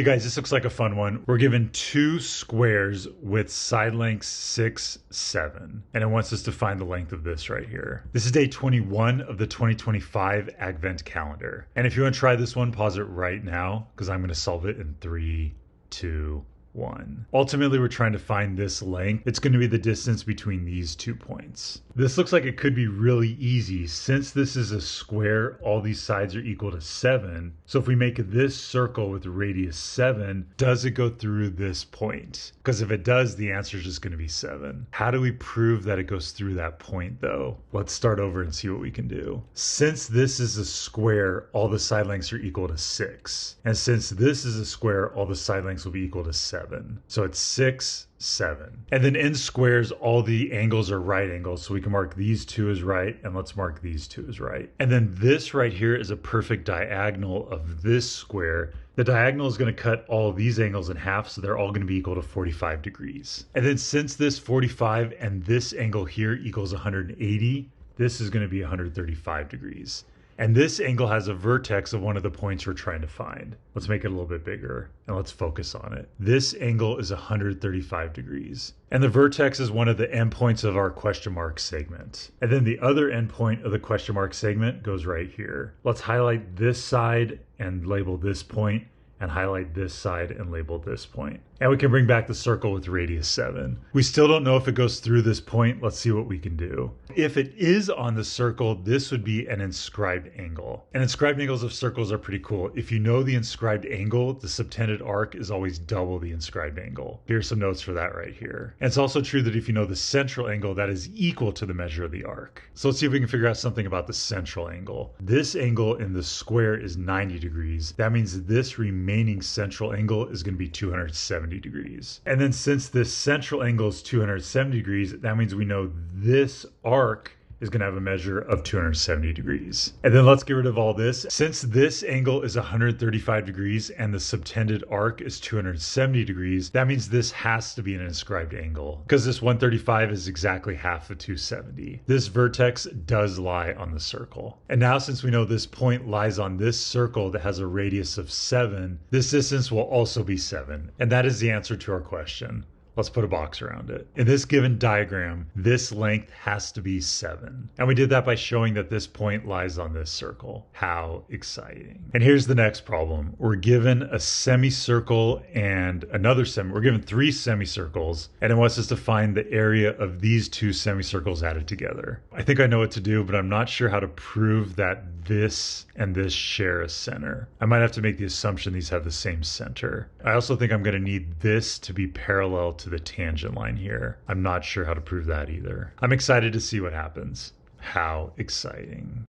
Hey guys, this looks like a fun one. We're given two squares with side lengths 6, 7, and it wants us to find the length of this right here. This is day 21 of the 2025 Advent calendar. And if you want to try this one, pause it right now because I'm going to solve it in 3, 2, 1. Ultimately, we're trying to find this length. It's going to be the distance between these 2 points. This looks like it could be really easy. Since this is a square, all these sides are equal to 7. So if we make this circle with radius 7, does it go through this point? Because if it does, the answer is just going to be 7. How do we prove that it goes through that point though? Let's start over and see what we can do. Since this is a square, all the side lengths are equal to 6. And since this is a square, all the side lengths will be equal to 7. So it's 6, 7. And then in squares, all the angles are right angles. So we can mark these two as right, and let's mark these two as right. And then this right here is a perfect diagonal of this square. The diagonal is going to cut all these angles in half, so they're all going to be equal to 45 degrees. And then since this 45 and this angle here equals 180, this is going to be 135 degrees. And this angle has a vertex of one of the points we're trying to find. Let's make it a little bit bigger and let's focus on it. This angle is 135 degrees. And the vertex is one of the endpoints of our question mark segment. And then the other endpoint of the question mark segment goes right here. Let's highlight this side and label this point, and highlight this side and label this point. And we can bring back the circle with radius 7. We still don't know if it goes through this point. Let's see what we can do. If it is on the circle, this would be an inscribed angle. And inscribed angles of circles are pretty cool. If you know the inscribed angle, the subtended arc is always double the inscribed angle. Here's some notes for that right here. And it's also true that if you know the central angle, that is equal to the measure of the arc. So let's see if we can figure out something about the central angle. This angle in the square is 90 degrees. That means this remaining central angle is going to be 270 degrees. And then since this central angle is 270 degrees, that means we know this arc is going to have a measure of 270 degrees. And then let's get rid of all this. Since this angle is 135 degrees and the subtended arc is 270 degrees, that means this has to be an inscribed angle because this 135 is exactly half the 270. This vertex does lie on the circle. And now since we know this point lies on this circle that has a radius of 7, this distance will also be 7. And that is the answer to our question. Let's put a box around it. In this given diagram, this length has to be 7. And we did that by showing that this point lies on this circle. How exciting. And here's the next problem. We're given a semicircle and another we're given 3 semicircles, and it wants us to find the area of these 2 semicircles added together. I think I know what to do, but I'm not sure how to prove that this and this share a center. I might have to make the assumption these have the same center. I also think I'm going to need this to be parallel to the tangent line here. I'm not sure how to prove that either. I'm excited to see what happens. How exciting.